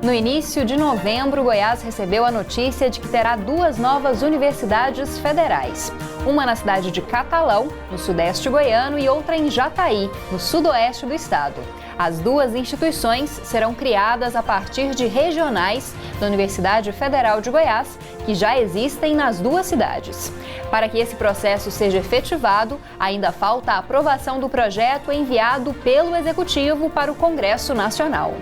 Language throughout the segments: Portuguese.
No início de novembro, Goiás recebeu a notícia de que terá duas novas universidades federais. Uma na cidade de Catalão, no sudeste goiano, e outra em Jataí, no sudoeste do estado. As duas instituições serão criadas a partir de regionais da Universidade Federal de Goiás, que já existem nas duas cidades. Para que esse processo seja efetivado, ainda falta a aprovação do projeto enviado pelo Executivo para o Congresso Nacional.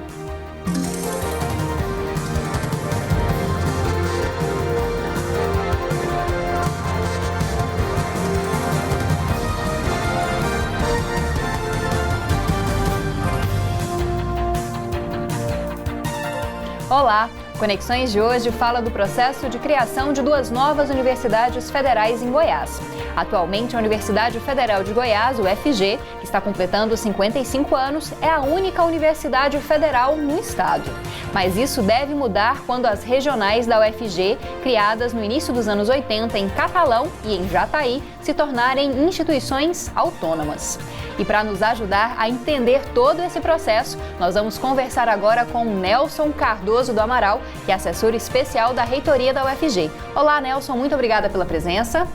Olá! Conexões de hoje fala do processo de criação de duas novas universidades federais em Goiás. Atualmente, a Universidade Federal de Goiás, UFG, que está completando 55 anos, é a única universidade federal no estado. Mas isso deve mudar quando as regionais da UFG, criadas no início dos anos 80 em Catalão e em Jataí, se tornarem instituições autônomas. E para nos ajudar a entender todo esse processo, nós vamos conversar agora com Nelson Cardoso do Amaral, que é assessor especial da reitoria da UFG. Olá, Nelson, muito obrigada pela presença.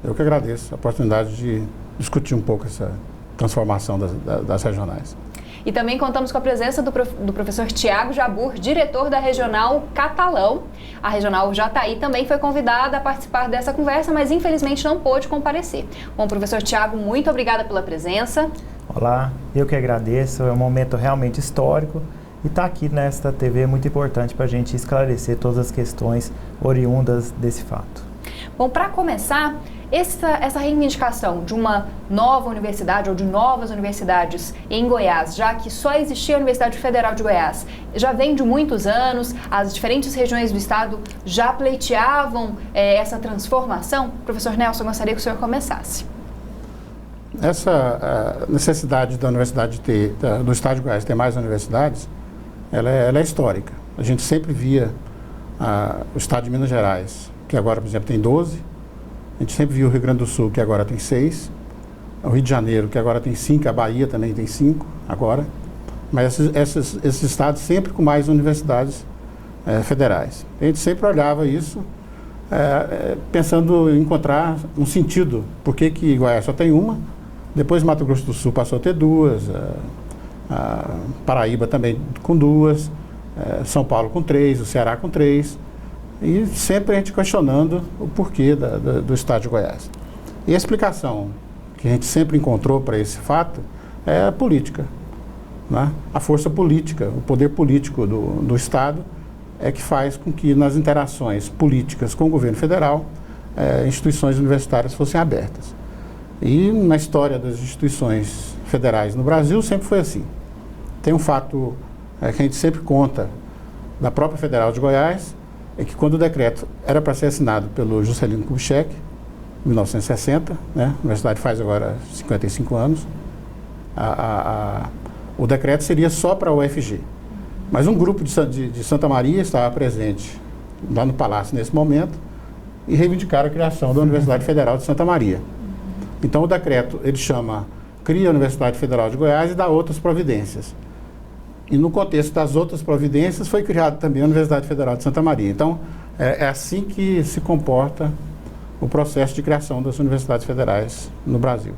Eu que agradeço a oportunidade de discutir um pouco essa transformação das regionais. E também contamos com a presença do professor Tiago Jabur, diretor da Regional Catalão. A Regional Jataí também foi convidada a participar dessa conversa, mas infelizmente não pôde comparecer. Bom, professor Tiago, muito obrigada pela presença. Olá, eu que agradeço, é um momento realmente histórico e estar aqui nesta TV é muito importante para a gente esclarecer todas as questões oriundas desse fato. Bom, para começar, essa reivindicação de uma nova universidade ou de novas universidades em Goiás, já que só existia a Universidade Federal de Goiás, já vem de muitos anos, as diferentes regiões do estado já pleiteavam essa transformação. Professor Nelson, eu gostaria que o senhor começasse. Essa necessidade da universidade do estado de Goiás ter mais universidades, ela é histórica. A gente sempre via o estado de Minas Gerais, que agora, por exemplo, tem 12. A gente sempre viu o Rio Grande do Sul, que agora tem 6. O Rio de Janeiro, que agora tem 5. A Bahia também tem 5 agora. Mas esses estados sempre com mais universidades federais. A gente sempre olhava isso pensando em encontrar um sentido. Por que Goiás só tem uma? Depois Mato Grosso do Sul passou a ter 2. Paraíba também com 2. São Paulo com 3. O Ceará com 3. E sempre a gente questionando o porquê do estado de Goiás. E a explicação que a gente sempre encontrou para esse fato é a política, né? A força política, o poder político do estado é que faz com que nas interações políticas com o governo federal, instituições universitárias fossem abertas. E na história das instituições federais no Brasil sempre foi assim. Tem um fato que a gente sempre conta da própria Federal de Goiás, é que quando o decreto era para ser assinado pelo Juscelino Kubitschek, em 1960, né, a universidade faz agora 55 anos, o decreto seria só para a UFG. Mas um grupo de Santa Maria estava presente lá no Palácio nesse momento e reivindicaram a criação da Universidade Federal de Santa Maria. Então o decreto, ele cria a Universidade Federal de Goiás e dá outras providências. E no contexto das outras providências foi criada também a Universidade Federal de Santa Maria. Então, é assim que se comporta o processo de criação das universidades federais no Brasil.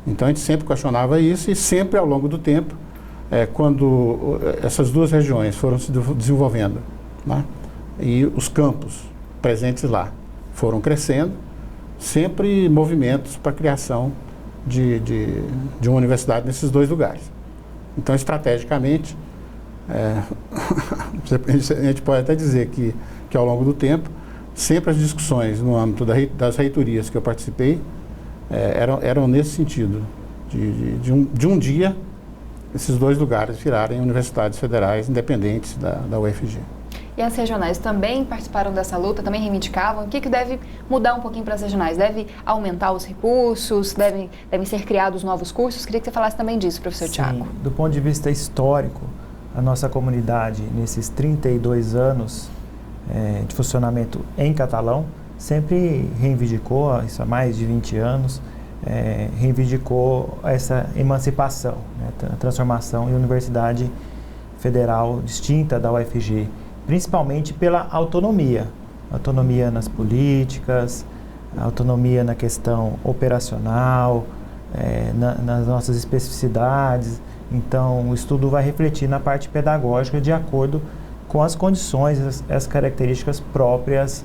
Então, a gente sempre questionava isso e sempre ao longo do tempo, quando essas duas regiões foram se desenvolvendo, né, e os campos presentes lá foram crescendo, sempre movimentos para a criação de uma universidade nesses dois lugares. Então, estrategicamente, a gente pode até dizer que ao longo do tempo, sempre as discussões no âmbito das reitorias que eu participei eram nesse sentido, de um dia esses dois lugares virarem universidades federais independentes da UFG. E as regionais também participaram dessa luta, também reivindicavam. O que deve mudar um pouquinho para as regionais? Deve aumentar os recursos? Devem ser criados novos cursos? Queria que você falasse também disso, professor Tiago. Do ponto de vista histórico, a nossa comunidade, nesses 32 anos de funcionamento em Catalão, sempre reivindicou, isso há mais de 20 anos, reivindicou essa emancipação, né, a transformação em universidade Federal distinta da UFG, principalmente pela autonomia nas políticas, autonomia na questão operacional, nas nossas especificidades. Então, o estudo vai refletir na parte pedagógica de acordo com as condições, as características próprias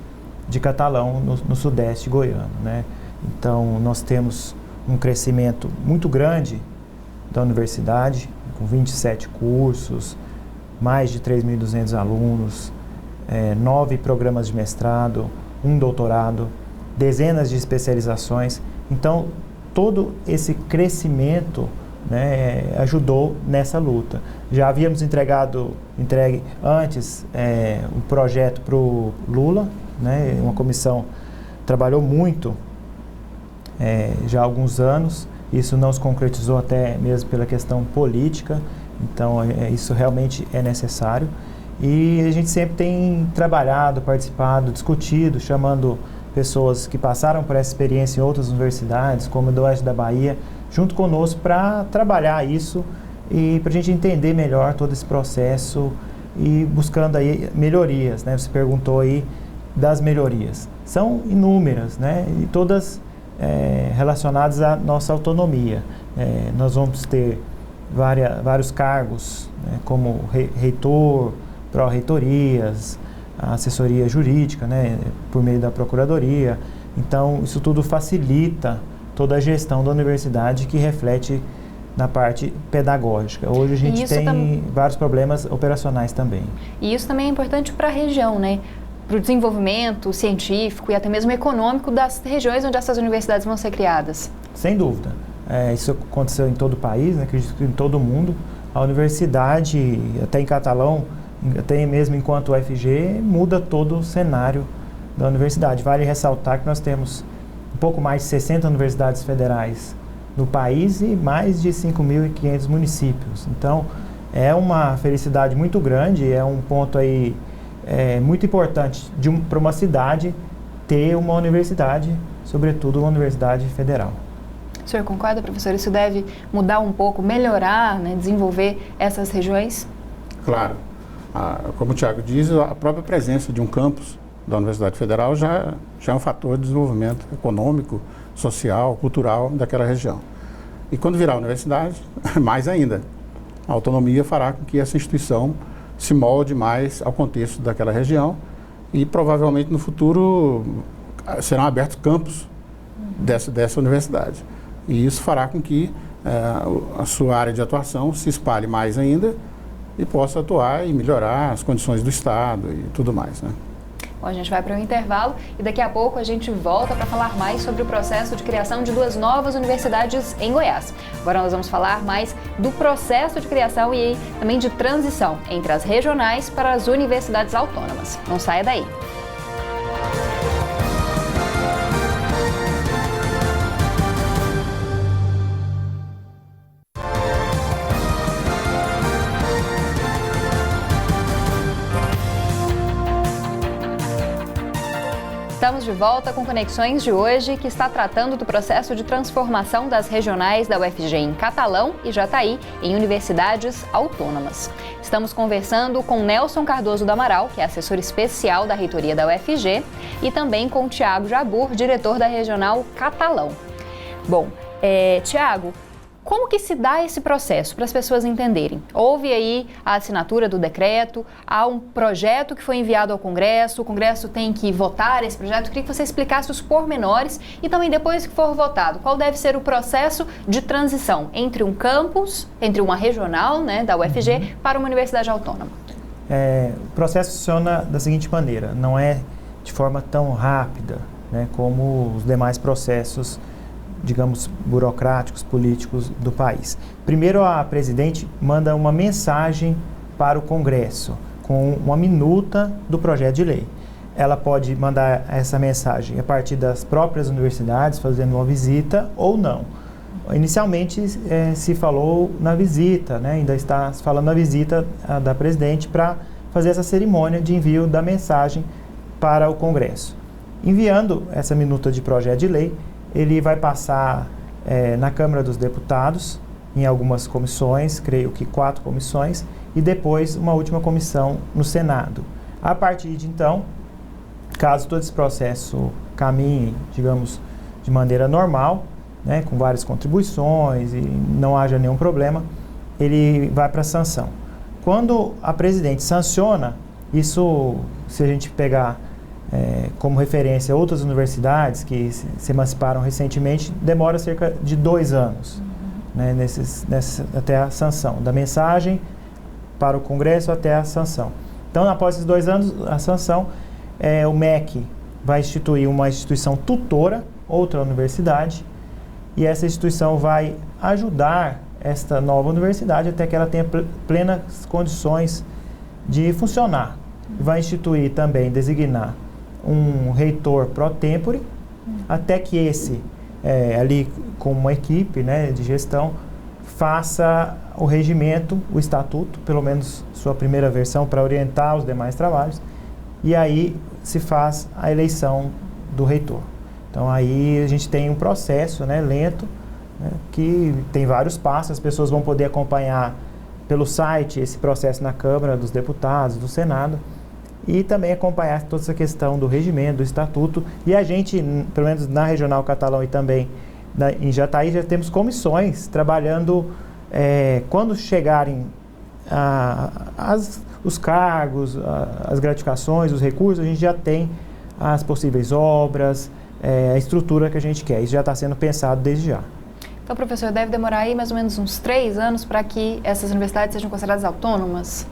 de Catalão no sudeste goiano, né? Então, nós temos um crescimento muito grande da universidade, com 27 cursos, mais de 3.200 alunos, 9 programas de mestrado, 1 doutorado, dezenas de especializações. Então, todo esse crescimento, né, ajudou nessa luta. Já havíamos entregue antes um projeto para o Lula, né, uma comissão trabalhou muito já há alguns anos. Isso não se concretizou até mesmo pela questão política, então isso realmente é necessário. E a gente sempre tem trabalhado, participado, discutido, chamando pessoas que passaram por essa experiência em outras universidades, como a do Oeste da Bahia, junto conosco para trabalhar isso e para a gente entender melhor todo esse processo e buscando aí melhorias, né? Você perguntou aí das melhorias. São inúmeras, né? E todas relacionadas à nossa autonomia. Nós vamos ter vários cargos, né? Como reitor, pró-reitorias, a assessoria jurídica, né? Por meio da procuradoria. Então, isso tudo facilita toda a gestão da universidade que reflete na parte pedagógica. Hoje a gente tem vários problemas operacionais também. E isso também é importante para a região, né? Para o desenvolvimento científico e até mesmo econômico das regiões onde essas universidades vão ser criadas. Sem dúvida. Isso aconteceu em todo o país, né? Acredito que em todo o mundo. A universidade, até em Catalão, até mesmo enquanto UFG, muda todo o cenário da universidade. Vale ressaltar que nós temos um pouco mais de 60 universidades federais no país e mais de 5.500 municípios. Então, é uma felicidade muito grande, é um ponto aí muito importante para uma cidade ter uma universidade, sobretudo uma universidade federal. O senhor concorda, professor? Isso deve mudar um pouco, melhorar, né, desenvolver essas regiões? Claro. Como o Tiago diz, a própria presença de um campus da Universidade Federal já é um fator de desenvolvimento econômico, social, cultural daquela região. E quando virar a universidade, mais ainda. A autonomia fará com que essa instituição se molde mais ao contexto daquela região e provavelmente no futuro serão abertos campos dessa universidade. E isso fará com que a sua área de atuação se espalhe mais ainda e possa atuar e melhorar as condições do Estado e tudo mais, né? Bom, a gente vai para um intervalo e daqui a pouco a gente volta para falar mais sobre o processo de criação de 2 novas universidades em Goiás. Agora nós vamos falar mais do processo de criação e também de transição entre as regionais para as universidades autônomas. Não saia daí. Estamos de volta com Conexões de hoje, que está tratando do processo de transformação das regionais da UFG em Catalão e Jataí em universidades autônomas. Estamos conversando com Nelson Cardoso do Amaral, que é assessor especial da reitoria da UFG, e também com Tiago Jabur, diretor da regional Catalão. Bom, Tiago, como que se dá esse processo para as pessoas entenderem? Houve aí a assinatura do decreto, há um projeto que foi enviado ao Congresso, o Congresso tem que votar esse projeto. Eu queria que você explicasse os pormenores e também depois que for votado, qual deve ser o processo de transição entre um campus, entre uma regional, né, da UFG, para uma universidade autônoma. O processo funciona da seguinte maneira, não é de forma tão rápida, né, como os demais processos, digamos, burocráticos, políticos do país. Primeiro, a presidente manda uma mensagem para o Congresso com uma minuta do projeto de lei. Ela pode mandar essa mensagem a partir das próprias universidades, fazendo uma visita ou não. Inicialmente se falou na visita, né? Ainda está se falando na visita da presidente para fazer essa cerimônia de envio da mensagem para o Congresso. Enviando essa minuta de projeto de lei, ele vai passar na Câmara dos Deputados, em algumas comissões, creio que 4 comissões, e depois uma última comissão no Senado. A partir de então, caso todo esse processo caminhe, digamos, de maneira normal, né, com várias contribuições e não haja nenhum problema, ele vai para a sanção. Quando a presidente sanciona, isso, se a gente pegar como referência outras universidades que se emanciparam recentemente, demora cerca de 2 anos, né, até a sanção, da mensagem para o Congresso até a sanção. Então, após esses 2 anos, a sanção, o MEC vai instituir uma instituição tutora, outra universidade, e essa instituição vai ajudar esta nova universidade até que ela tenha plenas condições de funcionar. Vai instituir também, designar um reitor pro tempore, até que esse, ali com uma equipe, né, de gestão, faça o regimento, o estatuto, pelo menos sua primeira versão, para orientar os demais trabalhos, e aí se faz a eleição do reitor. Então aí a gente tem um processo, né, lento, né, que tem vários passos, as pessoas vão poder acompanhar pelo site esse processo na Câmara dos Deputados, do Senado, e também acompanhar toda essa questão do regimento, do estatuto. E a gente, pelo menos na Regional Catalão e também em Jataí, já temos comissões trabalhando, quando chegarem os cargos, as gratificações, os recursos, a gente já tem as possíveis obras, a estrutura que a gente quer. Isso já está sendo pensado desde já. Então, professor, deve demorar aí mais ou menos uns 3 anos para que essas universidades sejam consideradas autônomas?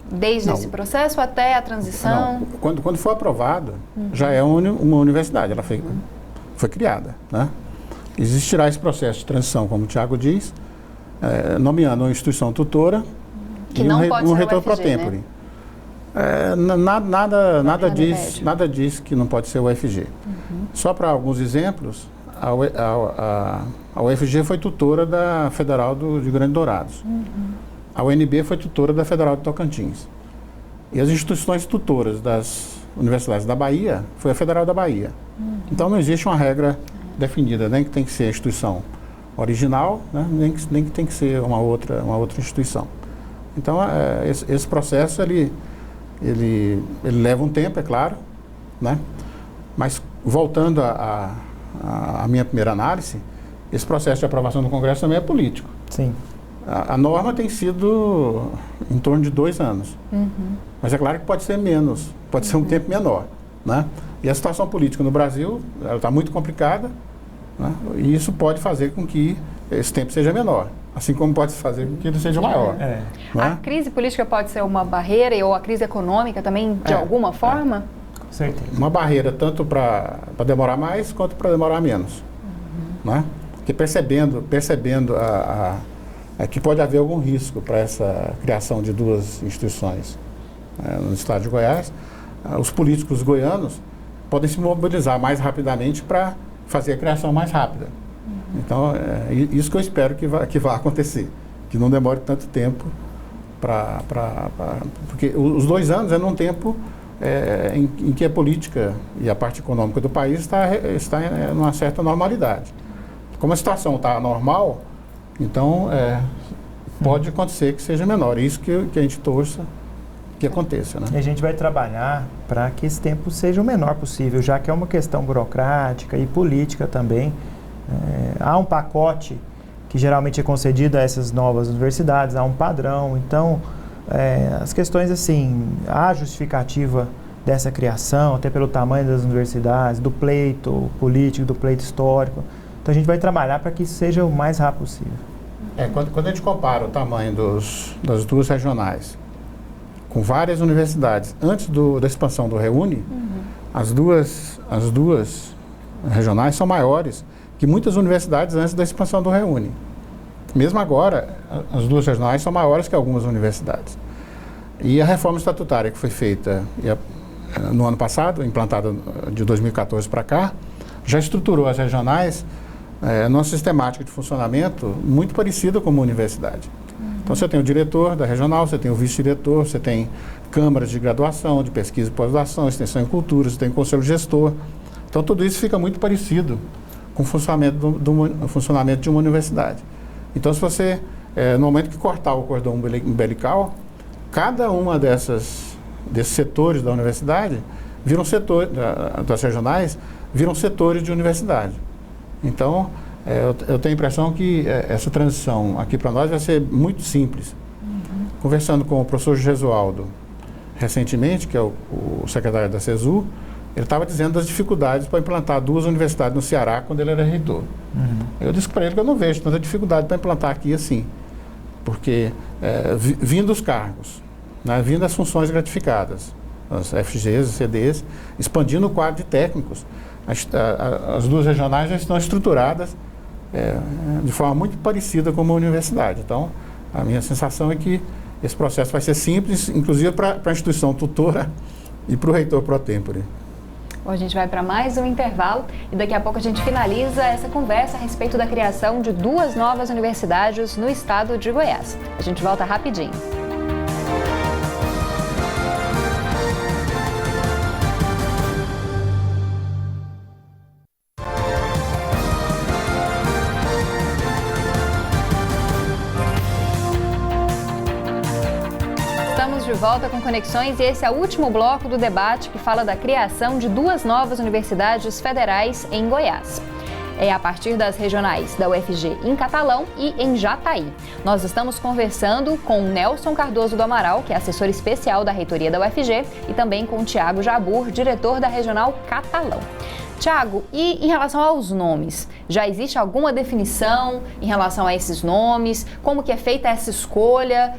Desde esse processo até a transição? Não. Quando for aprovado, já é uma universidade, ela foi criada, né? Existirá esse processo de transição, como o Tiago diz, nomeando uma instituição tutora que e não pode um ser reitor o pro UFG, tempore. Né? Nada diz que não pode ser o UFG. Só para alguns exemplos, a UFG foi tutora da Federal de Grande Dourados. A UNB foi tutora da Federal de Tocantins. E as instituições tutoras das universidades da Bahia foi a Federal da Bahia. Então não existe uma regra definida, nem que tem que ser a instituição original, né, nem que tem que ser uma outra instituição. Então esse processo ele leva um tempo, é claro, né? Mas voltando à minha primeira análise, esse processo de aprovação do Congresso também é político. Sim. A norma tem sido em torno de 2 anos. Mas é claro que pode ser menos, pode ser um tempo menor, né? E a situação política no Brasil está muito complicada, né? E isso pode fazer com que esse tempo seja menor, assim como pode fazer com que ele seja maior. Né? A crise política pode ser uma barreira, ou a crise econômica também, de alguma forma? Com certeza. Uma barreira tanto para demorar mais quanto para demorar menos. Né? Porque percebendo que pode haver algum risco para essa criação de 2 instituições no estado de Goiás, os políticos goianos podem se mobilizar mais rapidamente para fazer a criação mais rápida. Então, isso que eu espero que vá acontecer, que não demore tanto tempo porque os 2 anos é num tempo em que a política e a parte econômica do país está em uma certa normalidade. Como a situação está normal, então pode acontecer que seja menor. É isso que a gente torça que aconteça, né? E a gente vai trabalhar para que esse tempo seja o menor possível, já que é uma questão burocrática e política também. Há um pacote que geralmente é concedido a essas novas universidades, há um padrão. Então, as questões assim, há justificativa dessa criação, até pelo tamanho das universidades, do pleito político, do pleito histórico. Então, a gente vai trabalhar para que isso seja o mais rápido possível. Quando a gente compara o tamanho das 2 regionais com várias universidades, antes da expansão do Reúne, as duas regionais são maiores que muitas universidades antes da expansão do Reúne. Mesmo agora, as 2 regionais são maiores que algumas universidades. E a reforma estatutária que foi feita no ano passado, implantada de 2014 para cá, já estruturou as regionais numa sistemática de funcionamento muito parecida com uma universidade. Então, você tem o diretor da regional, você tem o vice-diretor, você tem câmaras de graduação, de pesquisa e pós-graduação, extensão em cultura, você tem o conselho gestor. Então, tudo isso fica muito parecido com o funcionamento de uma universidade. Então, se você, no momento que cortar o cordão umbilical, cada uma desses setores da universidade viram das regionais, viram setores de universidade. Então, eu tenho a impressão que essa transição aqui para nós vai ser muito simples. Conversando com o professor Gesualdo recentemente, que é o secretário da CESU, ele estava dizendo das dificuldades para implantar 2 universidades no Ceará quando ele era reitor. Eu disse para ele que eu não vejo tanta dificuldade para implantar aqui assim, porque vindo os cargos, né, vindo as funções gratificadas, as FGs e CDs, expandindo o quadro de técnicos, as 2 regionais já estão estruturadas de forma muito parecida com uma universidade. Então, a minha sensação é que esse processo vai ser simples, inclusive para a instituição tutora e para o reitor pro tempore. Bom, a gente vai para mais um intervalo e daqui a pouco a gente finaliza essa conversa a respeito da criação de 2 novas universidades no estado de Goiás. A gente volta rapidinho. De volta com Conexões e esse é o último bloco do debate que fala da criação de 2 novas universidades federais em Goiás. É a partir das regionais da UFG em Catalão e em Jataí. Nós estamos conversando com Nelson Cardoso do Amaral, que é assessor especial da reitoria da UFG, e também com Tiago Jabur, diretor da regional Catalão. Tiago, e em relação aos nomes, já existe alguma definição em relação a esses nomes? Como que é feita essa escolha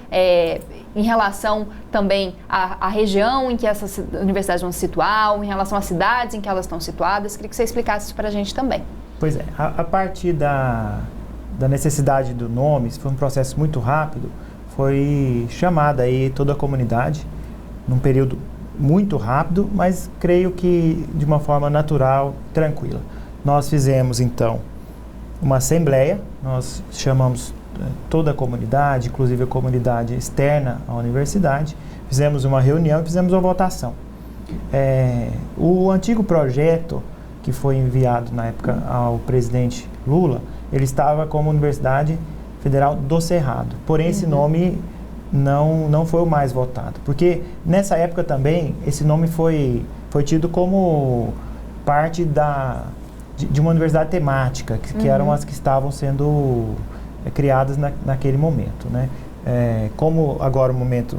em relação também à região em que essas universidades vão se situar, ou em relação às cidades em que elas estão situadas? Queria que você explicasse isso para a gente também. Pois é, a partir da necessidade do nome, isso foi um processo muito rápido, foi chamada aí toda a comunidade num período muito rápido, mas creio que de uma forma natural, tranquila. Nós fizemos, então, uma assembleia, nós chamamos toda a comunidade, inclusive a comunidade externa à universidade, fizemos uma reunião e fizemos uma votação. O antigo projeto que foi enviado na época ao presidente Lula, ele estava como Universidade Federal do Cerrado, porém esse nome não foi o mais votado, porque nessa época também esse nome foi tido como parte de uma universidade temática, que eram as que estavam sendo criadas naquele momento, né? Como agora o momento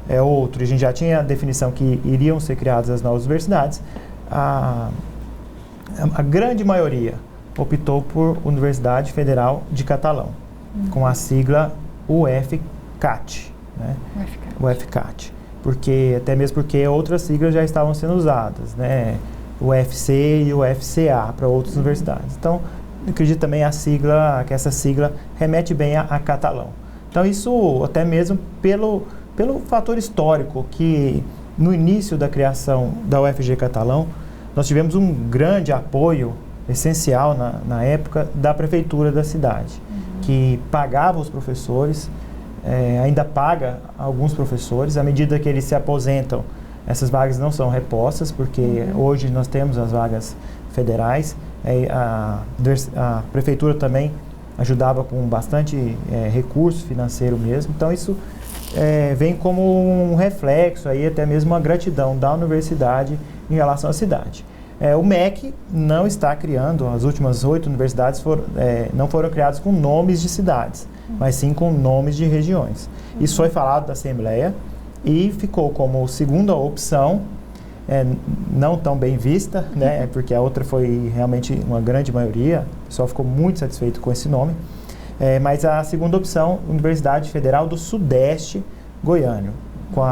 é outro, a gente já tinha a definição que iriam ser criadas as novas universidades, a grande maioria optou por Universidade Federal de Catalão, com a sigla UFCAT. Né? UFCAT, até mesmo porque outras siglas já estavam sendo usadas, né? O UFC e o UFCA para outras universidades. Então, eu acredito também que essa sigla remete bem a catalão. Então, isso até mesmo pelo fator histórico que no início da criação da UFG Catalão, nós tivemos um grande apoio essencial na época da prefeitura da cidade, que pagava os professores, ainda paga alguns professores. À medida que eles se aposentam, essas vagas não são repostas, porque hoje nós temos as vagas federais. A prefeitura também ajudava com bastante recurso financeiro mesmo. Então isso vem como um reflexo, aí, até mesmo uma gratidão da universidade em relação à cidade. O MEC não está criando, as últimas 8 universidades não foram criadas com nomes de cidades, mas sim com nomes de regiões. Isso foi falado da Assembleia e ficou como segunda opção, não tão bem vista, né, porque a outra foi realmente uma grande maioria, o pessoal ficou muito satisfeito com esse nome, mas a segunda opção, Universidade Federal do Sudeste Goiano, com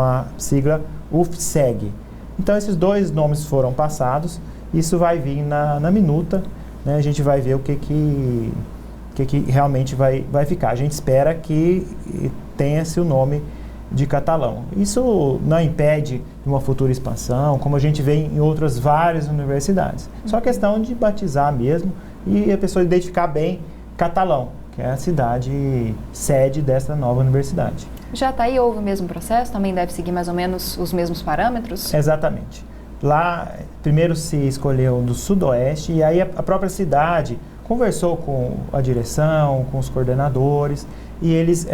a sigla UFSEG. Então, esses 2 nomes foram passados, isso vai vir na minuta, né? A gente vai ver o que realmente vai ficar. A gente espera que tenha-se o nome de Catalão. Isso não impede uma futura expansão, como a gente vê em outras várias universidades. Só questão de batizar mesmo e a pessoa identificar bem Catalão, que é a cidade sede dessa nova universidade. Jataí houve o mesmo processo? Também deve seguir mais ou menos os mesmos parâmetros? Exatamente. Lá, primeiro se escolheu do Sudoeste e aí a própria cidade conversou com a direção, com os coordenadores e eles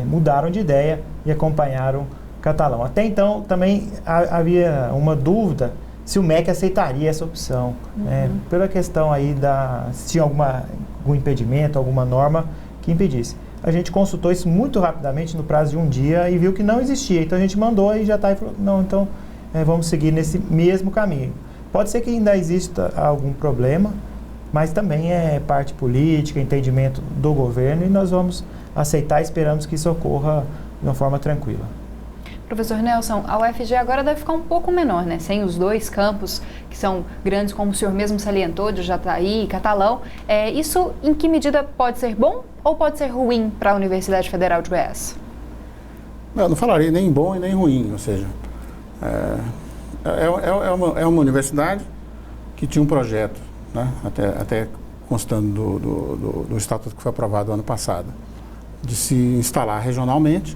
mudaram de ideia e acompanharam Catalão. Até então, também havia uma dúvida se o MEC aceitaria essa opção, pela questão aí se tinha algum impedimento, alguma norma que impedisse. A gente consultou isso muito rapidamente, no prazo de um dia, e viu que não existia. Então, a gente mandou e já está e falou, não, então vamos seguir nesse mesmo caminho. Pode ser que ainda exista algum problema, mas também é parte política, entendimento do governo, e nós vamos aceitar e esperamos que isso ocorra de uma forma tranquila. Professor Nelson, a UFG agora deve ficar um pouco menor, né? Sem os dois campos que são grandes, como o senhor mesmo salientou, de Jataí e Catalão. Isso, em que medida pode ser bom ou pode ser ruim para a Universidade Federal de Goiás? Eu não falaria nem bom e nem ruim, ou seja, é uma universidade que tinha um projeto, né? Até constando do estatuto que foi aprovado ano passado, de se instalar regionalmente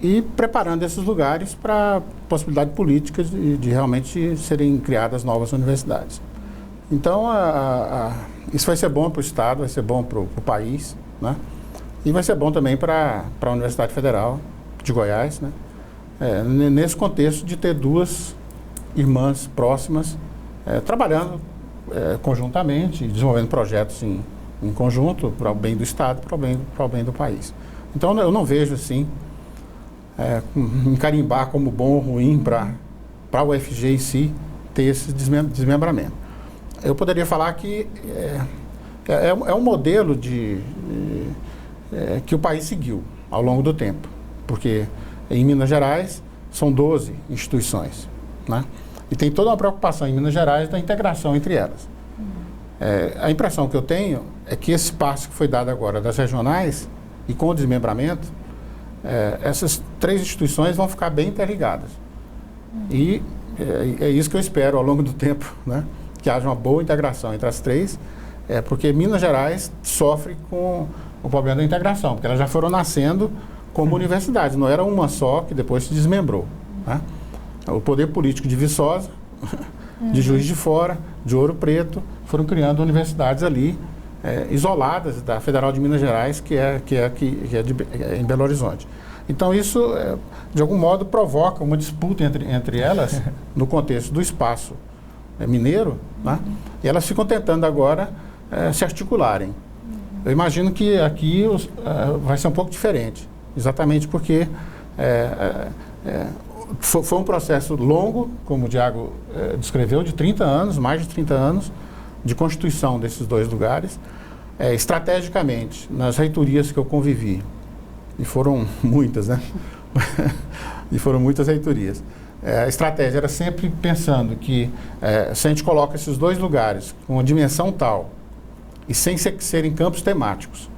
e preparando esses lugares para possibilidade política de realmente serem criadas novas universidades. Então, isso vai ser bom para o Estado, vai ser bom para o país, né? E vai ser bom também para a Universidade Federal de Goiás, né? Nesse contexto de ter duas irmãs próximas trabalhando conjuntamente, desenvolvendo projetos em conjunto para o bem do Estado, para o bem do país. Então, eu não vejo assim encarimbar como bom ou ruim para a UFG em si ter esse desmembramento. Eu poderia falar que é um modelo que o país seguiu ao longo do tempo, porque em Minas Gerais são 12 instituições, né? E tem toda uma preocupação em Minas Gerais da integração entre elas. A impressão que eu tenho é que esse passo que foi dado agora das regionais e com o desmembramento, essas 3 instituições vão ficar bem interligadas. E é isso que eu espero ao longo do tempo, né? Que haja uma boa integração entre as 3, porque Minas Gerais sofre com o problema da integração, porque elas já foram nascendo como universidades, não era uma só que depois se desmembrou, né? O poder político de Viçosa, de Juiz de Fora, de Ouro Preto, foram criando universidades ali, isoladas da Federal de Minas Gerais, que é em Belo Horizonte. Então, isso, de algum modo, provoca uma disputa entre elas, no contexto do espaço mineiro, né? E elas ficam tentando agora se articularem. Eu imagino que aqui vai ser um pouco diferente, exatamente porque foi um processo longo, como o Diago descreveu, de 30 anos, mais de 30 anos, de constituição desses 2 lugares. Estrategicamente, nas reitorias que eu convivi, e foram muitas, né? E foram muitas reitorias. A estratégia era sempre pensando que se a gente coloca esses 2 lugares com uma dimensão tal e sem serem campos temáticos,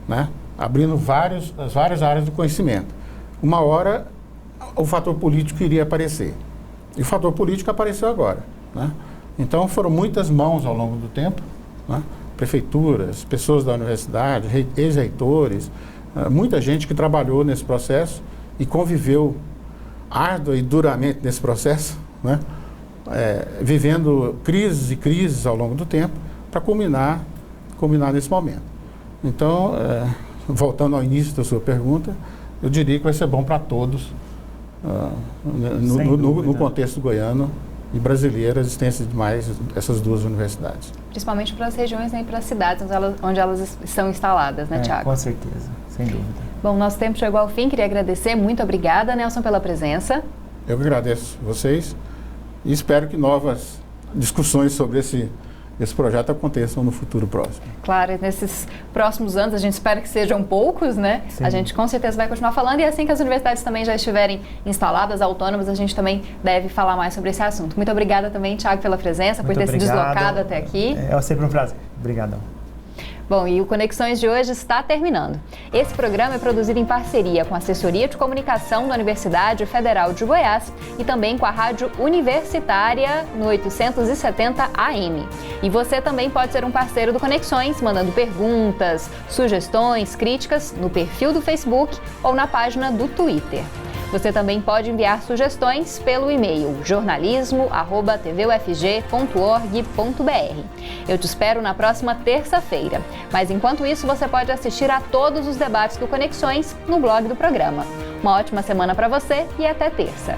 né? Abrindo as várias áreas do conhecimento, uma hora o fator político iria aparecer. E o fator político apareceu agora, né? Então, foram muitas mãos ao longo do tempo, né? Prefeituras, pessoas da universidade, ex-reitores, muita gente que trabalhou nesse processo e conviveu árdua e duramente nesse processo, né? Vivendo crises e crises ao longo do tempo, para culminar nesse momento. Então, voltando ao início da sua pergunta, eu diria que vai ser bom para todos, no contexto goiano e brasileiro, a existência de mais essas 2 universidades. Principalmente para as regiões, né, e para as cidades onde elas estão instaladas, né, Tiago? Com certeza, sem dúvida. Bom, nosso tempo chegou ao fim, queria agradecer, muito obrigada, Nelson, pela presença. Eu que agradeço vocês e espero que novas discussões sobre esse projeto aconteçam no futuro próximo. Claro, nesses próximos anos, a gente espera que sejam poucos, né? Sim. A gente com certeza vai continuar falando, e assim que as universidades também já estiverem instaladas, autônomas, a gente também deve falar mais sobre esse assunto. Muito obrigada também, Tiago, pela presença, por ter se deslocado até aqui. É sempre um prazer. Obrigadão. Bom, e o Conexões de hoje está terminando. Esse programa é produzido em parceria com a Assessoria de Comunicação da Universidade Federal de Goiás e também com a Rádio Universitária no 870 AM. E você também pode ser um parceiro do Conexões, mandando perguntas, sugestões, críticas no perfil do Facebook ou na página do Twitter. Você também pode enviar sugestões pelo e-mail jornalismo@tvufg.org.br. Eu te espero na próxima terça-feira. Mas enquanto isso, você pode assistir a todos os debates do Conexões no blog do programa. Uma ótima semana para você e até terça.